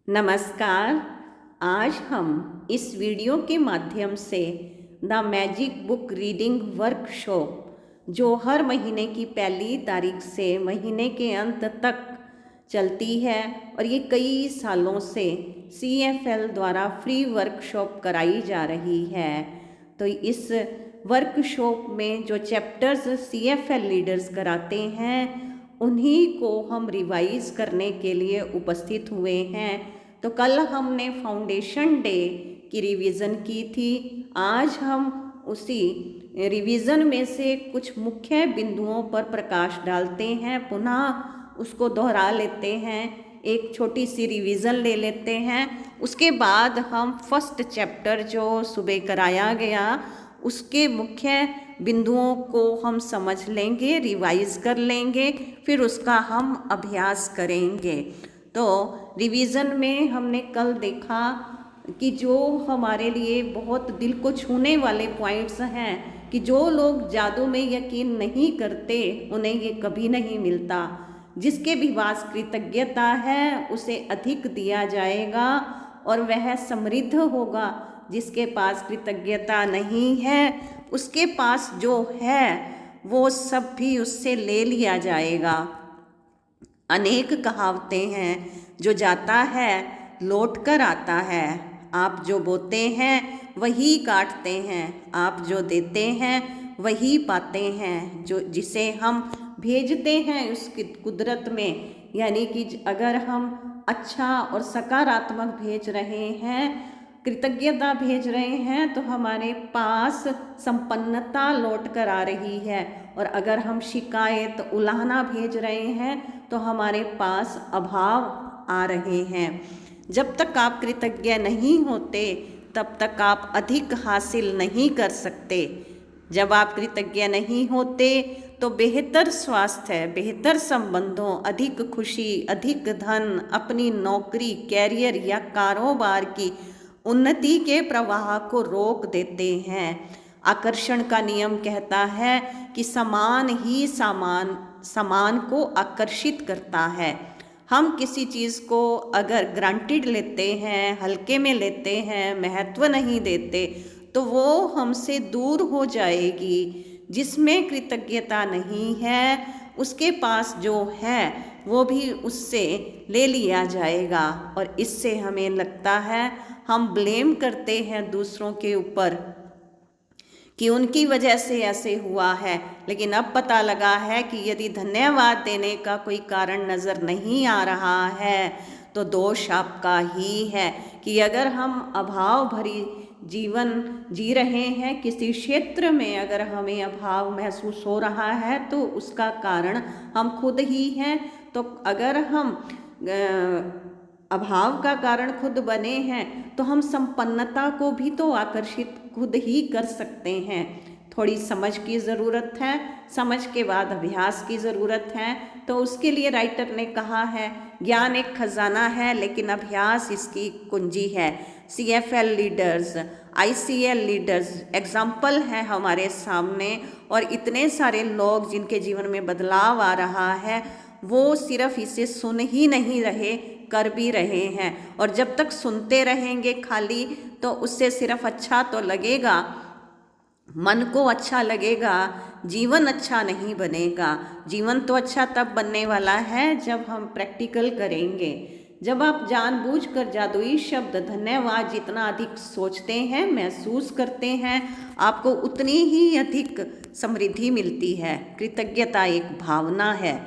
नमस्कार। आज हम इस वीडियो के माध्यम से the magic book reading workshop जो हर महीने की पहली तारीख से महीने के अंत तक चलती है और ये कई सालों से CFL द्वारा फ्री वर्कशॉप कराई जा रही है। तो इस वर्कशॉप में जो चैप्टर्स CFL लीडर्स कराते हैं उन्हीं को हम रिवाइज करने के लिए उपस्थित हुए हैं। तो कल हमने फाउंडेशन डे की रिवीजन की थी। आज हम उसी रिवीजन में से कुछ मुख्य बिंदुओं पर प्रकाश डालते हैं, पुनः उसको दोहरा लेते हैं, एक छोटी सी रिवीजन ले लेते हैं। उसके बाद हम फर्स्ट चैप्टर जो सुबह कराया गया उसके मुख्य बिंदुओं को हम समझ लेंगे, रिवाइज कर लेंगे, फिर उसका हम अभ्यास करेंगे। तो रिवीजन में हमने कल देखा कि जो हमारे लिए बहुत दिल को छूने वाले पॉइंट्स हैं कि जो लोग जादू में यकीन नहीं करते उन्हें ये कभी नहीं मिलता। जिसके भी पास कृतज्ञता है उसे अधिक दिया जाएगा और वह समृद्ध होगा। जिसके पास कृतज्ञता नहीं है उसके पास जो है वो सब भी उससे ले लिया जाएगा। अनेक कहावतें हैं, जो जाता है लौट कर आता है। आप जो बोते हैं वही काटते हैं, आप जो देते हैं वही पाते हैं। जो जिसे हम भेजते हैं उसकी कुदरत में, यानी कि अगर हम अच्छा और सकारात्मक भेज रहे हैं, कृतज्ञता भेज रहे हैं, तो हमारे पास संपन्नता लौट कर आ रही है। और अगर हम शिकायत उलाहना भेज रहे हैं तो हमारे पास अभाव आ रहे हैं। जब तक आप कृतज्ञ नहीं होते तब तक आप अधिक हासिल नहीं कर सकते। जब आप कृतज्ञ नहीं होते तो बेहतर स्वास्थ्य, बेहतर संबंधों, अधिक खुशी, अधिक धन, अपनी नौकरी, कैरियर या कारोबार की उन्नति के प्रवाह को रोक देते हैं। आकर्षण का नियम कहता है कि समान ही समान को आकर्षित करता है। हम किसी चीज़ को अगर ग्रांटेड लेते हैं, हल्के में लेते हैं, महत्व नहीं देते, तो वो हमसे दूर हो जाएगी। जिसमें कृतज्ञता नहीं है उसके पास जो है वो भी उससे ले लिया जाएगा। और इससे हमें लगता है, हम ब्लेम करते हैं दूसरों के ऊपर कि उनकी वजह से ऐसे हुआ है, लेकिन अब पता लगा है कि यदि धन्यवाद देने का कोई कारण नज़र नहीं आ रहा है तो दोष आपका ही है। कि अगर हम अभाव भरी जीवन जी रहे हैं, किसी क्षेत्र में अगर हमें अभाव महसूस हो रहा है तो उसका कारण हम खुद ही हैं। तो अगर हम अभाव का कारण खुद बने हैं तो हम संपन्नता को भी तो आकर्षित खुद ही कर सकते हैं। थोड़ी समझ की ज़रूरत है, समझ के बाद अभ्यास की ज़रूरत है। तो उसके लिए राइटर ने कहा है, ज्ञान एक खजाना है लेकिन अभ्यास इसकी कुंजी है। CFL leaders, ICL leaders example है हमारे सामने, और इतने सारे लोग जिनके जीवन में बदलाव आ रहा है वो सिर्फ इसे सुन ही नहीं रहे, कर भी रहे हैं। और जब तक सुनते रहेंगे खाली तो उससे सिर्फ अच्छा तो लगेगा, मन को अच्छा लगेगा, जीवन अच्छा नहीं बनेगा। जीवन तो अच्छा तब बनने वाला है जब हम प्रैक्टिकल करेंगे। जब आप जानबूझकर जादुई शब्द धन्यवाद जितना अधिक सोचते हैं, महसूस करते हैं, आपको उतनी ही अधिक समृद्धि मिलती है। कृतज्ञता एक भावना है।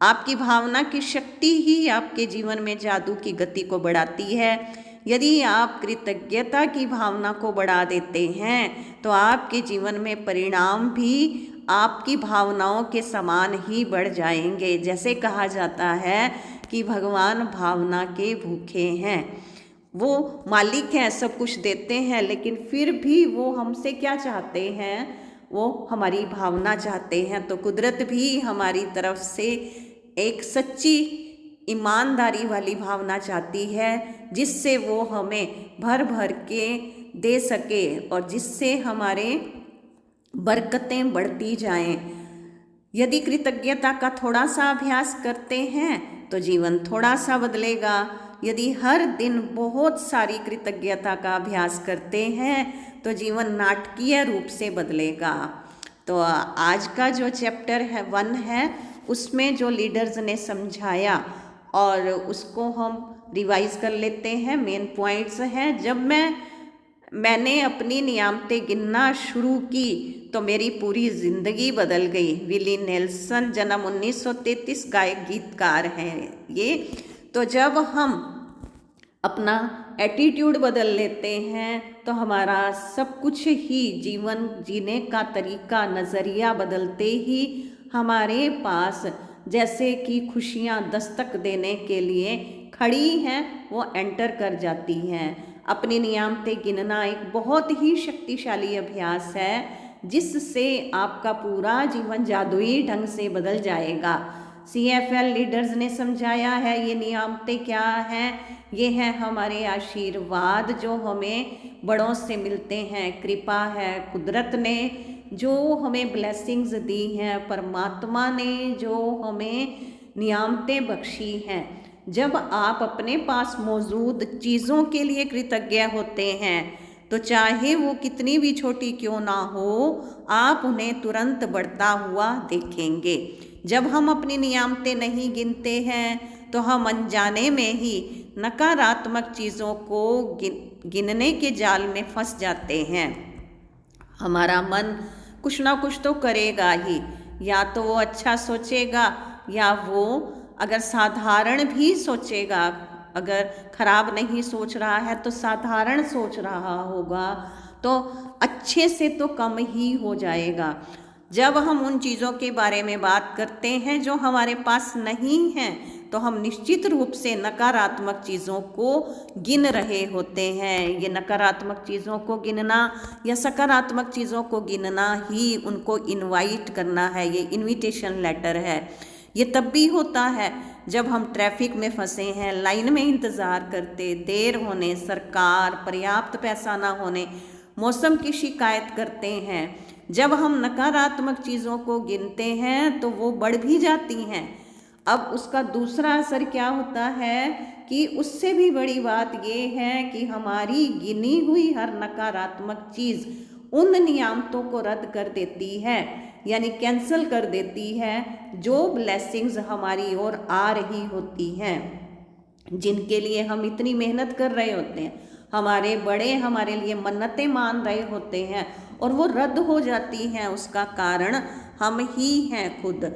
आपकी भावना की शक्ति ही आपके जीवन में जादू की गति को बढ़ाती है। यदि आप कृतज्ञता की भावना को बढ़ा देते हैं तो आपके जीवन में परिणाम भी आपकी भावनाओं के समान ही बढ़ जाएंगे। जैसे कहा जाता है कि भगवान भावना के भूखे हैं। वो मालिक हैं, सब कुछ देते हैं, लेकिन फिर भी वो हमसे क्या चाहते हैं, वो हमारी भावना चाहते हैं। तो कुदरत भी हमारी तरफ से एक सच्ची ईमानदारी वाली भावना चाहती है, जिससे वो हमें भर भर के दे सके और जिससे हमारे बरकतें बढ़ती जाएं। यदि कृतज्ञता का थोड़ा सा अभ्यास करते हैं तो जीवन थोड़ा सा बदलेगा। यदि हर दिन बहुत सारी कृतज्ञता का अभ्यास करते हैं तो जीवन नाटकीय रूप से बदलेगा। तो आज का जो चैप्टर है 1 है, उसमें जो लीडर्स ने समझाया और उसको हम रिवाइज कर लेते हैं। मेन पॉइंट्स हैं, जब मैंने अपनी नियामतें गिनना शुरू की तो मेरी पूरी ज़िंदगी बदल गई। विली नेल्सन, जन्म 1933, गायक गीतकार हैं ये। तो जब हम अपना एटीट्यूड बदल लेते हैं तो हमारा सब कुछ ही, जीवन जीने का तरीका, नज़रिया बदलते ही हमारे पास जैसे कि खुशियाँ दस्तक देने के लिए खड़ी हैं, वो एंटर कर जाती हैं। अपनी नियामतें गिनना एक बहुत ही शक्तिशाली अभ्यास है जिससे आपका पूरा जीवन जादुई ढंग से बदल जाएगा। CFL लीडर्स ने समझाया है ये नियामतें क्या हैं। ये हैं हमारे आशीर्वाद जो हमें बड़ों से मिलते हैं, कृपा है कुदरत ने जो हमें ब्लेसिंग्स दी हैं, परमात्मा ने जो हमें नियामतें बख्शी हैं। जब आप अपने पास मौजूद चीज़ों के लिए कृतज्ञ होते हैं तो चाहे वो कितनी भी छोटी क्यों ना हो, आप उन्हें तुरंत बढ़ता हुआ देखेंगे। जब हम अपनी नियामतें नहीं गिनते हैं तो हम अनजाने में ही नकारात्मक चीज़ों को गिनने के जाल में फंस जाते हैं। हमारा मन कुछ ना कुछ तो करेगा ही, या तो वो अच्छा सोचेगा या वो अगर साधारण भी सोचेगा, अगर खराब नहीं सोच रहा है तो साधारण सोच रहा होगा, तो अच्छे से तो कम ही हो जाएगा। जब हम उन चीज़ों के बारे में बात करते हैं जो हमारे पास नहीं हैं तो हम निश्चित रूप से नकारात्मक चीज़ों को गिन रहे होते हैं। ये नकारात्मक चीज़ों को गिनना या सकारात्मक चीज़ों को गिनना ही उनको इनवाइट करना है, ये इनविटेशन लेटर है। ये तब भी होता है जब हम ट्रैफिक में फंसे हैं, लाइन में इंतज़ार करते, देर होने, सरकार, पर्याप्त पैसा ना होने, मौसम की शिकायत करते हैं। जब हम नकारात्मक चीज़ों को गिनते हैं तो वो बढ़ भी जाती हैं। अब उसका दूसरा असर क्या होता है कि उससे भी बड़ी बात ये है कि हमारी गिनी हुई हर नकारात्मक चीज़ उन नियामतों को रद्द कर देती है, यानी कैंसिल कर देती है जो ब्लेसिंग्स हमारी ओर आ रही होती हैं, जिनके लिए हम इतनी मेहनत कर रहे होते हैं। हमारे बड़े हमारे लिए मन्नतें मान रहे होते हैं और वो रद्द हो जाती हैं। उसका कारण हम ही हैं खुद।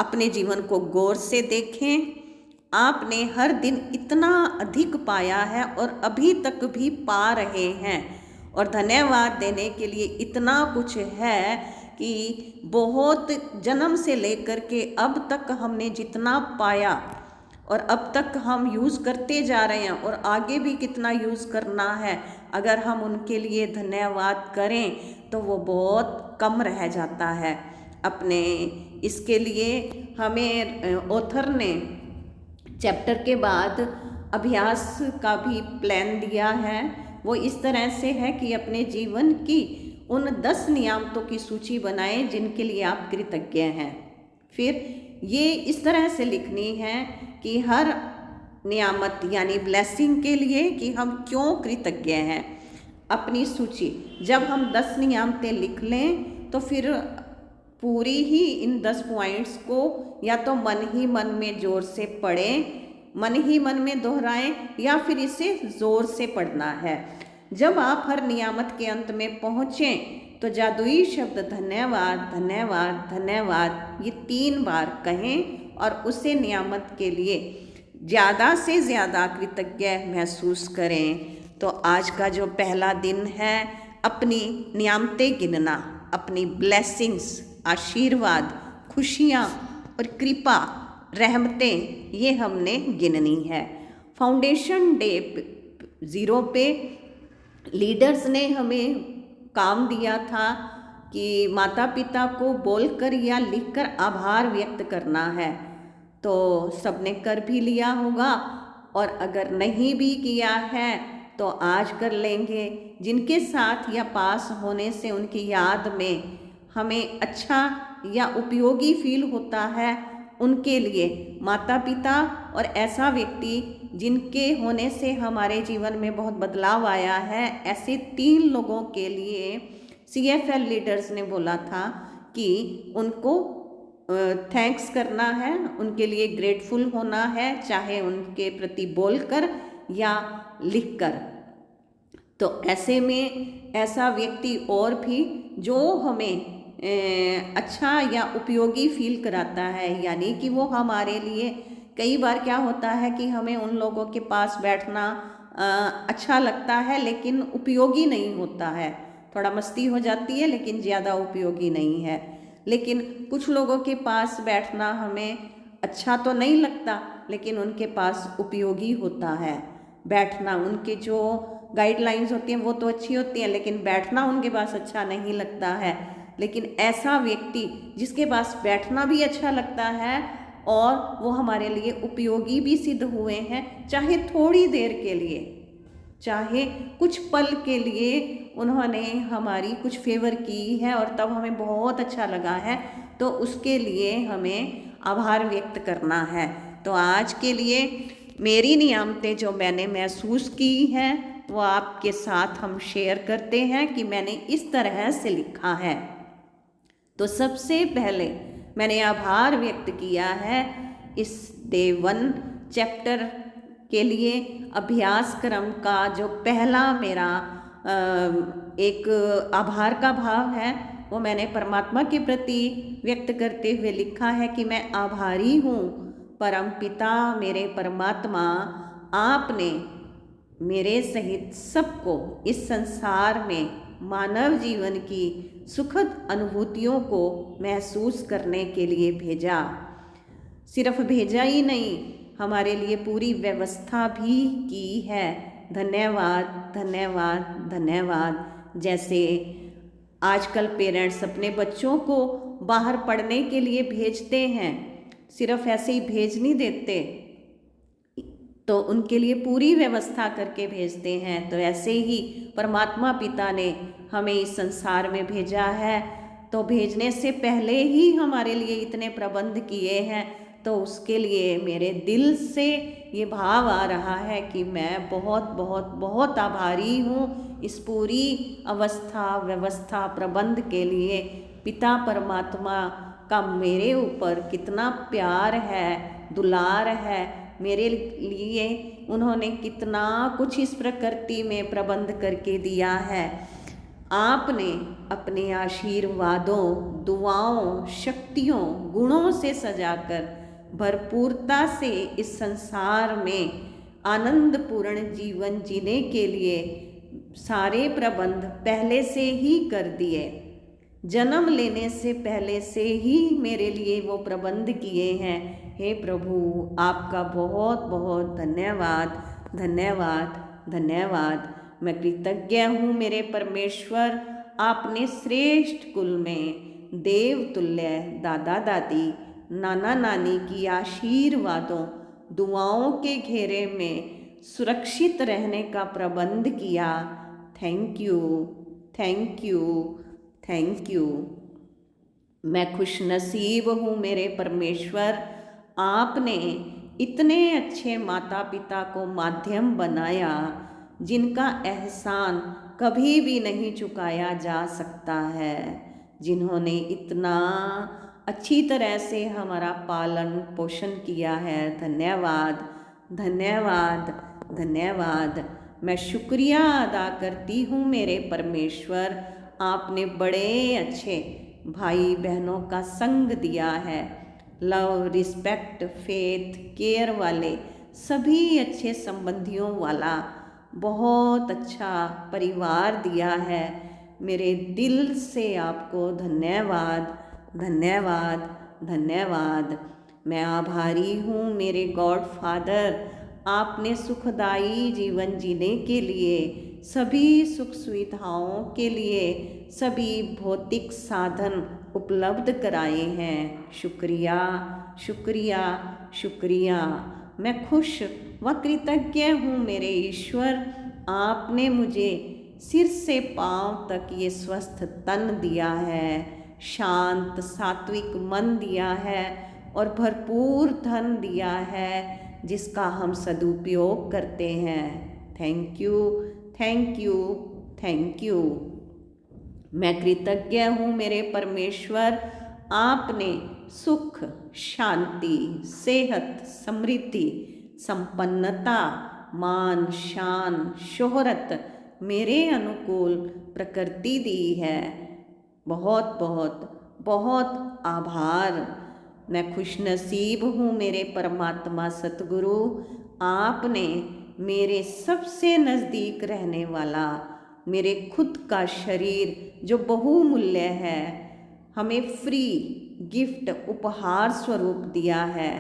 अपने जीवन को गौर से देखें। आपने हर दिन इतना अधिक पाया है और अभी तक भी पा रहे हैं, और धन्यवाद देने के लिए इतना कुछ है कि बहुत जन्म से लेकर के अब तक हमने जितना पाया और अब तक हम यूज़ करते जा रहे हैं और आगे भी कितना यूज़ करना है, अगर हम उनके लिए धन्यवाद करें तो वो बहुत कम रह जाता है। अपने इसके लिए हमें ऑथर ने चैप्टर के बाद अभ्यास का भी प्लान दिया है। वो इस तरह से है कि अपने जीवन की उन 10 नियामतों की सूची बनाएं जिनके लिए आप कृतज्ञ हैं। फिर ये इस तरह से लिखनी है कि हर नियामत यानी ब्लेसिंग के लिए कि हम क्यों कृतज्ञ हैं। अपनी सूची जब हम 10 नियामतें लिख लें तो फिर पूरी ही इन 10 पॉइंट्स को या तो मन ही मन में ज़ोर से पढ़ें, मन ही मन में दोहराएं, या फिर इसे ज़ोर से पढ़ना है। जब आप हर नियामत के अंत में पहुँचें तो जादुई शब्द धन्यवाद धन्यवाद धन्यवाद ये 3 बार कहें और उसे नियामत के लिए ज़्यादा से ज़्यादा कृतज्ञ महसूस करें। तो आज का जो पहला दिन है, अपनी नियामतें गिनना, अपनी ब्लेसिंग्स, आशीर्वाद, खुशियाँ और कृपा, रहमतें, ये हमने गिननी है। फाउंडेशन डे 0 पे लीडर्स ने हमें काम दिया था कि माता पिता को बोलकर या लिखकर आभार व्यक्त करना है। तो सबने कर भी लिया होगा, और अगर नहीं भी किया है तो आज कर लेंगे। जिनके साथ या पास होने से उनकी याद में हमें अच्छा या उपयोगी फील होता है, उनके लिए माता पिता और ऐसा व्यक्ति जिनके होने से हमारे जीवन में बहुत बदलाव आया है, ऐसे 3 लोगों के लिए CFL लीडर्स ने बोला था कि उनको थैंक्स करना है, उनके लिए ग्रेटफुल होना है, चाहे उनके प्रति बोलकर या लिखकर। तो ऐसे में ऐसा व्यक्ति और भी जो हमें अच्छा या उपयोगी फील कराता है, यानी कि वो हमारे लिए, कई बार क्या होता है कि हमें उन लोगों के पास बैठना अच्छा लगता है लेकिन उपयोगी नहीं होता है, थोड़ा मस्ती हो जाती है लेकिन ज़्यादा उपयोगी नहीं है। लेकिन कुछ लोगों के पास बैठना हमें अच्छा तो नहीं लगता लेकिन उनके पास उपयोगी होता है बैठना। उनके जो गाइडलाइंस होती हैं वो तो अच्छी होती हैं लेकिन बैठना उनके पास अच्छा नहीं लगता है। लेकिन ऐसा व्यक्ति जिसके पास बैठना भी अच्छा लगता है और वो हमारे लिए उपयोगी भी सिद्ध हुए हैं, चाहे थोड़ी देर के लिए, चाहे कुछ पल के लिए उन्होंने हमारी कुछ फेवर की है और तब हमें बहुत अच्छा लगा है, तो उसके लिए हमें आभार व्यक्त करना है। तो आज के लिए मेरी नियामतें जो मैंने महसूस की हैं वो आपके साथ हम शेयर करते हैं कि मैंने इस तरह से लिखा है। तो सबसे पहले मैंने आभार व्यक्त किया है इस डे 1 चैप्टर के लिए। अभ्यास क्रम का जो पहला मेरा एक आभार का भाव है वो मैंने परमात्मा के प्रति व्यक्त करते हुए लिखा है कि मैं आभारी हूँ परम पिता मेरे परमात्मा, आपने मेरे सहित सबको इस संसार में मानव जीवन की सुखद अनुभूतियों को महसूस करने के लिए भेजा। सिर्फ भेजा ही नहीं, हमारे लिए पूरी व्यवस्था भी की है। धन्यवाद धन्यवाद धन्यवाद। जैसे आजकल पेरेंट्स अपने बच्चों को बाहर पढ़ने के लिए भेजते हैं, सिर्फ ऐसे ही भेज नहीं देते, तो उनके लिए पूरी व्यवस्था करके भेजते हैं। तो ऐसे ही परमात्मा पिता ने हमें इस संसार में भेजा है, तो भेजने से पहले ही हमारे लिए इतने प्रबंध किए हैं। तो उसके लिए मेरे दिल से ये भाव आ रहा है कि मैं बहुत बहुत बहुत आभारी हूँ इस पूरी अवस्था व्यवस्था प्रबंध के लिए। पिता परमात्मा का मेरे ऊपर कितना प्यार है, दुलार है, मेरे लिए उन्होंने कितना कुछ इस प्रकृति में प्रबंध करके दिया है। आपने अपने आशीर्वादों, दुआओं, शक्तियों, गुणों से सजाकर भरपूरता से इस संसार में आनंदपूर्ण जीवन जीने के लिए सारे प्रबंध पहले से ही कर दिए। जन्म लेने से पहले से ही मेरे लिए वो प्रबंध किए हैं। हे प्रभु, आपका बहुत बहुत धन्यवाद धन्यवाद धन्यवाद। मैं कृतज्ञ हूँ मेरे परमेश्वर, आपने श्रेष्ठ कुल में देवतुल्य दादा दादी नाना नानी की आशीर्वादों दुआओं के घेरे में सुरक्षित रहने का प्रबंध किया। Thank you thank you thank you. मैं खुश नसीब हूँ मेरे परमेश्वर, आपने इतने अच्छे माता पिता को माध्यम बनाया जिनका एहसान कभी भी नहीं चुकाया जा सकता है, जिन्होंने इतना अच्छी तरह से हमारा पालन पोषण किया है। धन्यवाद धन्यवाद धन्यवाद। मैं शुक्रिया अदा करती हूँ मेरे परमेश्वर, आपने बड़े अच्छे भाई बहनों का संग दिया है, लव रिस्पेक्ट फेथ केयर वाले सभी अच्छे संबंधियों वाला बहुत अच्छा परिवार दिया है। मेरे दिल से आपको धन्यवाद धन्यवाद धन्यवाद। मैं आभारी हूँ मेरे गॉड फादर, आपने सुखदायी जीवन जीने के लिए सभी सुख सुविधाओं के लिए सभी भौतिक साधन उपलब्ध कराए हैं। शुक्रिया शुक्रिया शुक्रिया। मैं खुश व कृतज्ञ हूँ मेरे ईश्वर, आपने मुझे सिर से पांव तक ये स्वस्थ तन दिया है, शांत सात्विक मन दिया है और भरपूर धन दिया है जिसका हम सदुपयोग करते हैं। Thank you, thank you, thank you. मैं कृतज्ञ हूँ मेरे परमेश्वर, आपने सुख, शांति, सेहत, समृद्धि, संपन्नता, मान, शान, शोहरत मेरे अनुकूल प्रकृति दी है। बहुत बहुत बहुत आभार। मैं खुशनसीब हूँ मेरे परमात्मा सतगुरु, आपने मेरे सबसे नज़दीक रहने वाला मेरे खुद का शरीर जो बहुमूल्य है हमें फ्री गिफ्ट उपहार स्वरूप दिया है।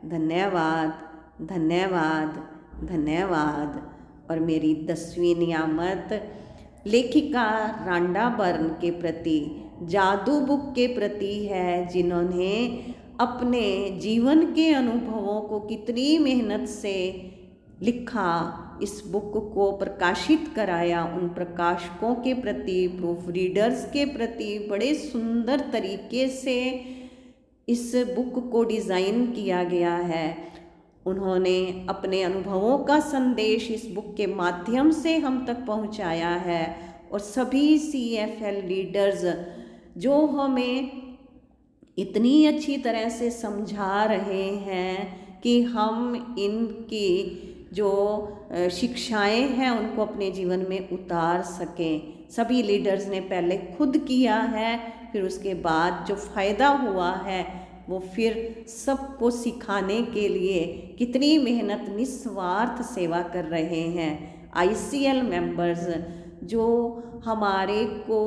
धन्यवाद, धन्यवाद, धन्यवाद। और मेरी 10वीं नियामत लेखिका रांडा बर्न के प्रति, जादू बुक के प्रति है, जिन्होंने अपने जीवन के अनुभवों को कितनी मेहनत से लिखा, इस बुक को प्रकाशित कराया। उन प्रकाशकों के प्रति, प्रूफ रीडर्स के प्रति बड़े सुंदर तरीके से इस बुक को डिज़ाइन किया गया है। उन्होंने अपने अनुभवों का संदेश इस बुक के माध्यम से हम तक पहुंचाया है। और सभी CFL लीडर्स जो हमें इतनी अच्छी तरह से समझा रहे हैं कि हम इनकी जो शिक्षाएं हैं उनको अपने जीवन में उतार सकें। सभी लीडर्स ने पहले खुद किया है, फिर उसके बाद जो फ़ायदा हुआ है वो फिर सबको सिखाने के लिए कितनी मेहनत, निस्वार्थ सेवा कर रहे हैं। ICL मेंबर्स जो हमारे को,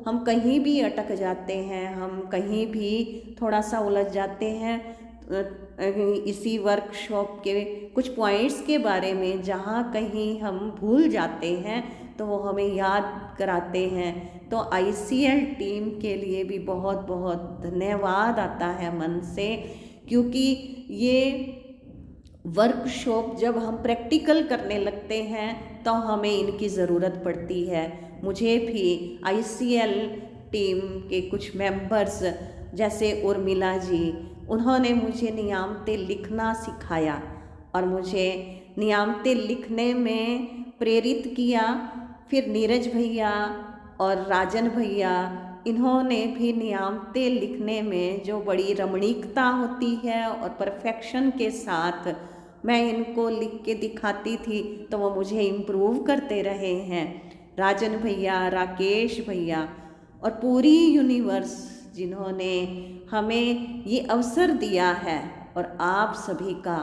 हम कहीं भी अटक जाते हैं, हम कहीं भी थोड़ा सा उलझ जाते हैं, इसी वर्कशॉप के कुछ पॉइंट्स के बारे में जहाँ कहीं हम भूल जाते हैं तो वो हमें याद कराते हैं। तो ICL टीम के लिए भी बहुत बहुत धन्यवाद आता है मन से, क्योंकि ये वर्कशॉप जब हम प्रैक्टिकल करने लगते हैं तो हमें इनकी ज़रूरत पड़ती है। मुझे भी ICL टीम के कुछ मेंबर्स जैसे उर्मिला जी, उन्होंने मुझे नियामतें लिखना सिखाया और मुझे नियामतें लिखने में प्रेरित किया। फिर नीरज भैया और राजन भैया, इन्होंने भी नियामतें लिखने में जो बड़ी रमणीकता होती है और परफेक्शन के साथ मैं इनको लिख के दिखाती थी तो वो मुझे इम्प्रूव करते रहे हैं। राजन भैया, राकेश भैया और पूरी यूनिवर्स जिन्होंने हमें ये अवसर दिया है, और आप सभी का,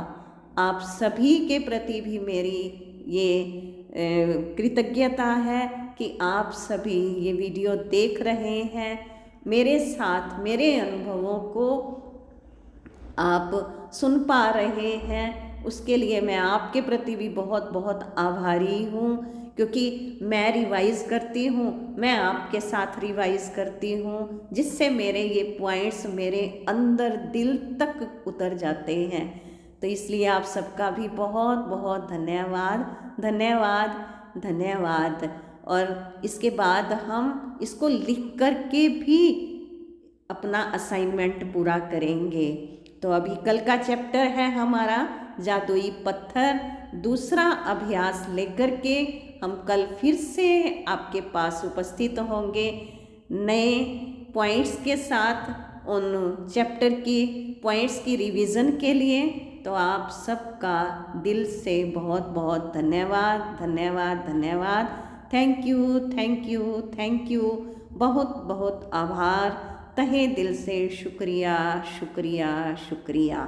आप सभी के प्रति भी मेरी ये कृतज्ञता है कि आप सभी ये वीडियो देख रहे हैं, मेरे साथ मेरे अनुभवों को आप सुन पा रहे हैं। उसके लिए मैं आपके प्रति भी बहुत बहुत आभारी हूँ, क्योंकि मैं रिवाइज़ करती हूँ, मैं आपके साथ रिवाइज़ करती हूँ, जिससे मेरे ये पॉइंट्स मेरे अंदर दिल तक उतर जाते हैं। तो इसलिए आप सबका भी बहुत बहुत धन्यवाद, धन्यवाद, धन्यवाद। और इसके बाद हम इसको लिख कर के भी अपना असाइनमेंट पूरा करेंगे। तो अभी कल का चैप्टर है हमारा जादुई पत्थर। दूसरा अभ्यास लेकर के हम कल फिर से आपके पास उपस्थित होंगे नए पॉइंट्स के साथ, उन चैप्टर की पॉइंट्स की रिवीजन के लिए। तो आप सबका दिल से बहुत बहुत धन्यवाद, धन्यवाद, धन्यवाद। Thank you, thank you, thank you. बहुत बहुत आभार, तहे दिल से शुक्रिया, शुक्रिया, शुक्रिया।